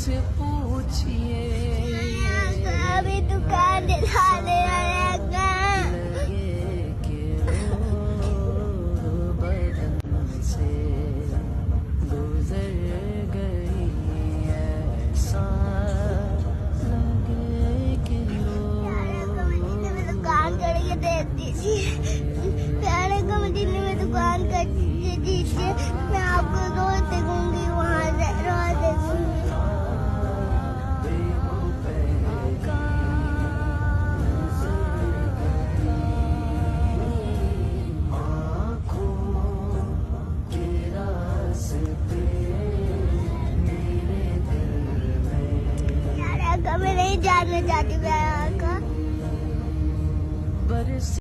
से पूछिए, अभी दुकान दिखाने आएगा। लगे कि वो बदन से गुजर गई, ऐसा लगे कि दुकान करके दे दीजिए, प्यारे कमेटी में दुकान कर दीजिए, मैं आपको रोज देखूंगी, वहाँ से रोज देखूंगी। मैं नहीं जानना चाहती मैं